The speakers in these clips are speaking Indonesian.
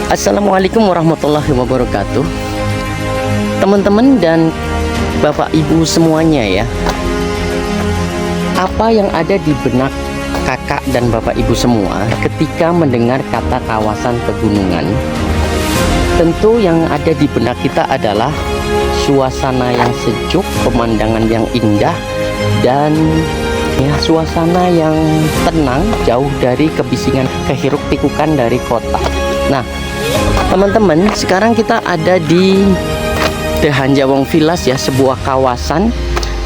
Assalamualaikum warahmatullahi wabarakatuh. Teman-teman dan Bapak Ibu semuanya ya, apa yang ada di benak kakak dan Bapak Ibu semua ketika mendengar kata kawasan pegunungan? Tentu yang ada di benak kita adalah suasana yang sejuk, pemandangan yang indah, dan ya suasana yang tenang, jauh dari kebisingan kehiruk pikukan dari kota. Nah teman-teman, sekarang kita ada di The Hanjawong Villas ya, sebuah kawasan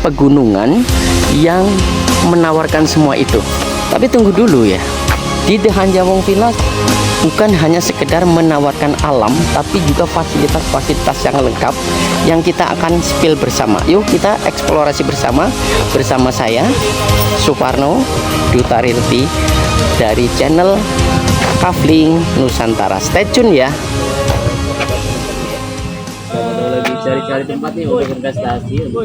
pegunungan yang menawarkan semua itu. Tapi tunggu dulu ya, di The Hanjawong Villas bukan hanya sekedar menawarkan alam, tapi juga fasilitas-fasilitas yang lengkap yang kita akan spill bersama. Yuk kita eksplorasi bersama saya Suparno Duta Realty dari channel Kavling Nusantara. Stay tune ya. Kalau lagi cari-cari tempat nih untuk investasi.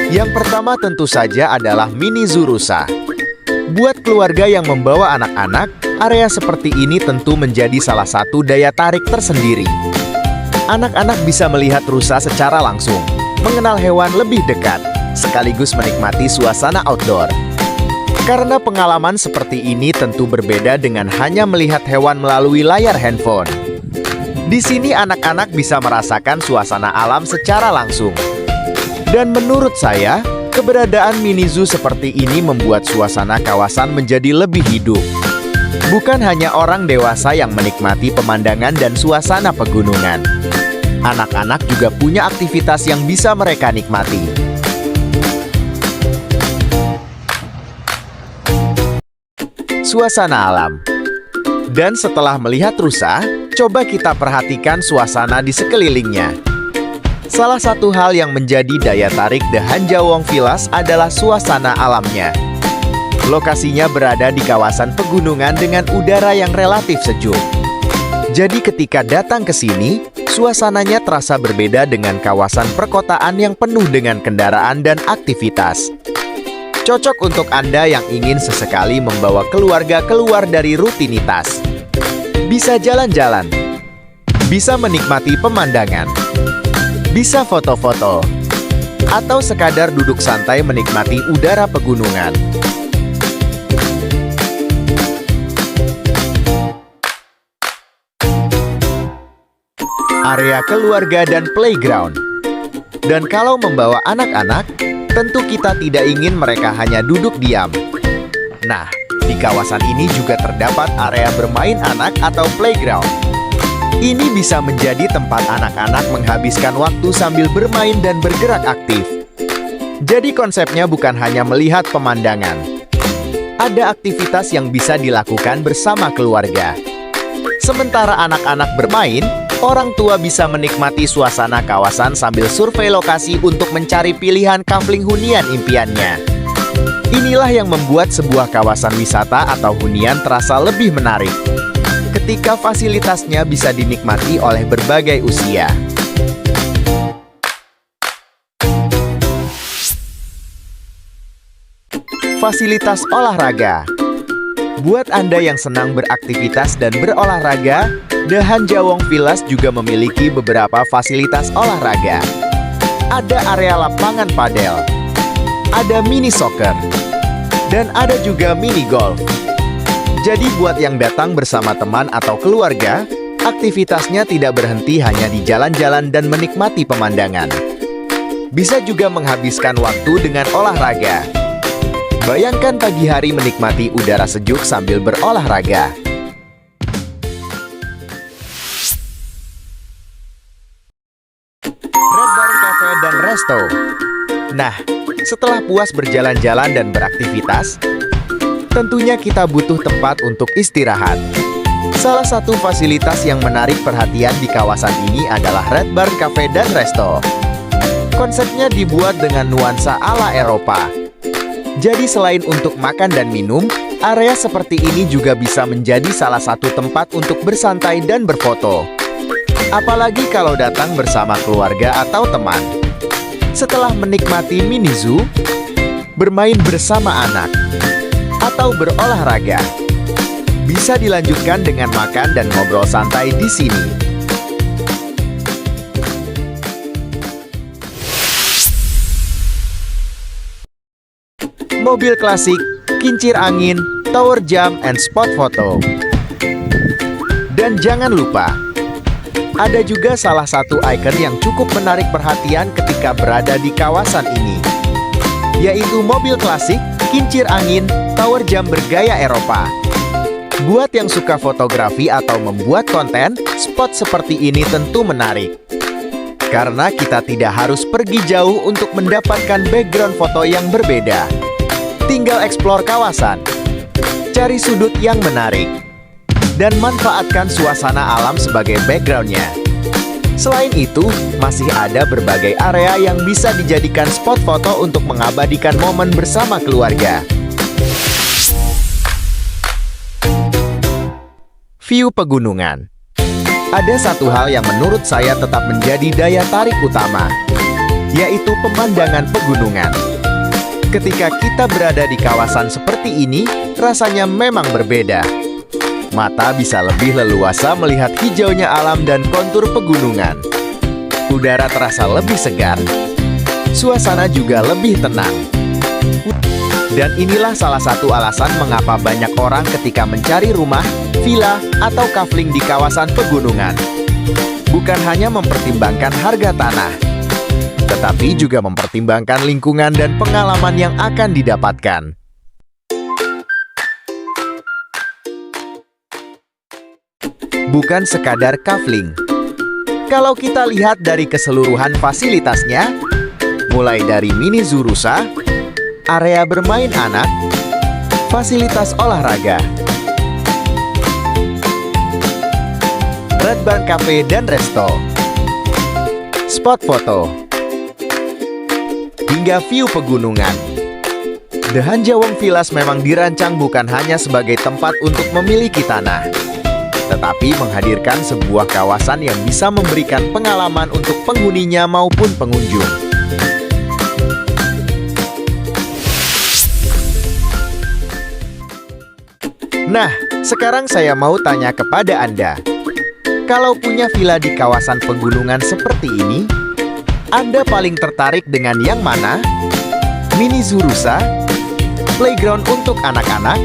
Yang pertama tentu saja adalah Mini Zoo Rusa. Buat keluarga yang membawa anak-anak, area seperti ini tentu menjadi salah satu daya tarik tersendiri. Anak-anak bisa melihat rusa secara langsung, mengenal hewan lebih dekat, sekaligus menikmati suasana outdoor. Karena pengalaman seperti ini tentu berbeda dengan hanya melihat hewan melalui layar handphone. Di sini anak-anak bisa merasakan suasana alam secara langsung. Dan menurut saya, keberadaan mini zoo seperti ini membuat suasana kawasan menjadi lebih hidup. Bukan hanya orang dewasa yang menikmati pemandangan dan suasana pegunungan. Anak-anak juga punya aktivitas yang bisa mereka nikmati. Suasana alam. Dan setelah melihat rusa, coba kita perhatikan suasana di sekelilingnya. Salah satu hal yang menjadi daya tarik The Hanjawong Villas adalah suasana alamnya. Lokasinya berada di kawasan pegunungan dengan udara yang relatif sejuk. Jadi ketika datang ke sini, suasananya terasa berbeda dengan kawasan perkotaan yang penuh dengan kendaraan dan aktivitas. Cocok untuk Anda yang ingin sesekali membawa keluarga keluar dari rutinitas. Bisa jalan-jalan, bisa menikmati pemandangan, bisa foto-foto, atau sekadar duduk santai menikmati udara pegunungan. Area keluarga dan playground. Dan kalau membawa anak-anak, tentu kita tidak ingin mereka hanya duduk diam. Nah, di kawasan ini juga terdapat area bermain anak atau playground. Ini bisa menjadi tempat anak-anak menghabiskan waktu sambil bermain dan bergerak aktif. Jadi konsepnya bukan hanya melihat pemandangan. Ada aktivitas yang bisa dilakukan bersama keluarga. Sementara anak-anak bermain, orang tua bisa menikmati suasana kawasan sambil survei lokasi untuk mencari pilihan kafling hunian impiannya. Inilah yang membuat sebuah kawasan wisata atau hunian terasa lebih menarik, ketika fasilitasnya bisa dinikmati oleh berbagai usia. Fasilitas olahraga. Buat Anda yang senang beraktivitas dan berolahraga, The Hanjawong Villas juga memiliki beberapa fasilitas olahraga. Ada area lapangan padel, ada mini soccer, dan ada juga mini golf. Jadi buat yang datang bersama teman atau keluarga, aktivitasnya tidak berhenti hanya di jalan-jalan dan menikmati pemandangan. Bisa juga menghabiskan waktu dengan olahraga. Bayangkan pagi hari menikmati udara sejuk sambil berolahraga. Red Barn Cafe dan Resto. Nah, setelah puas berjalan-jalan dan beraktivitas, tentunya kita butuh tempat untuk istirahat. Salah satu fasilitas yang menarik perhatian di kawasan ini adalah Red Barn Cafe dan Resto. Konsepnya dibuat dengan nuansa ala Eropa. Jadi selain untuk makan dan minum, area seperti ini juga bisa menjadi salah satu tempat untuk bersantai dan berfoto. Apalagi kalau datang bersama keluarga atau teman. Setelah menikmati mini zoo, bermain bersama anak, atau berolahraga, bisa dilanjutkan dengan makan dan ngobrol santai di sini. Mobil klasik, kincir angin, tower jump, and spot foto. Dan jangan lupa, ada juga salah satu ikon yang cukup menarik perhatian ketika berada di kawasan ini, yaitu mobil klasik, kincir angin, tower jump bergaya Eropa. Buat yang suka fotografi atau membuat konten, spot seperti ini tentu menarik. Karena kita tidak harus pergi jauh untuk mendapatkan background foto yang berbeda. Tinggal eksplor kawasan, cari sudut yang menarik, dan manfaatkan suasana alam sebagai backgroundnya. Selain itu, masih ada berbagai area yang bisa dijadikan spot foto untuk mengabadikan momen bersama keluarga. View pegunungan. Ada satu hal yang menurut saya tetap menjadi daya tarik utama, yaitu pemandangan pegunungan. Ketika kita berada di kawasan seperti ini, rasanya memang berbeda. Mata bisa lebih leluasa melihat hijaunya alam dan kontur pegunungan. Udara terasa lebih segar. Suasana juga lebih tenang. Dan inilah salah satu alasan mengapa banyak orang ketika mencari rumah, villa, atau kafling di kawasan pegunungan. Bukan hanya mempertimbangkan harga tanah, tetapi juga mempertimbangkan lingkungan dan pengalaman yang akan didapatkan. Bukan sekadar kafling. Kalau kita lihat dari keseluruhan fasilitasnya, mulai dari mini zoo rusa, area bermain anak, fasilitas olahraga, Red Barn Cafe dan Resto, spot foto, hingga view pegunungan. The Hanjawong Villas memang dirancang bukan hanya sebagai tempat untuk memiliki tanah, tetapi menghadirkan sebuah kawasan yang bisa memberikan pengalaman untuk penghuninya maupun pengunjung. Nah, sekarang saya mau tanya kepada Anda. Kalau punya villa di kawasan pegunungan seperti ini, Anda paling tertarik dengan yang mana? Mini zoo rusa, playground untuk anak-anak,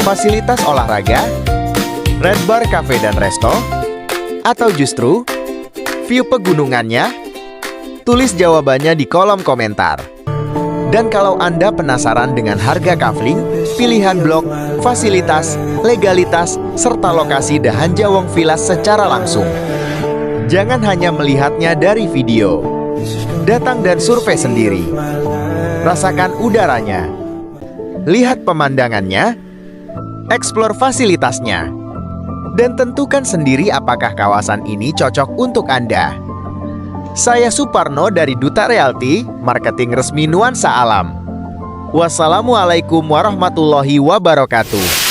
fasilitas olahraga, Red Barn Cafe dan Resto, atau justru view pegunungannya? Tulis jawabannya di kolom komentar. Dan kalau Anda penasaran dengan harga kafling, pilihan blok, fasilitas, legalitas, serta lokasi The Hanjawong Villas secara langsung, jangan hanya melihatnya dari video. Datang dan survei sendiri. Rasakan udaranya. Lihat pemandangannya. Eksplor fasilitasnya. Dan tentukan sendiri apakah kawasan ini cocok untuk Anda. Saya Suparno dari Duta Realty, marketing resmi Nuansa Alam. Wassalamualaikum warahmatullahi wabarakatuh.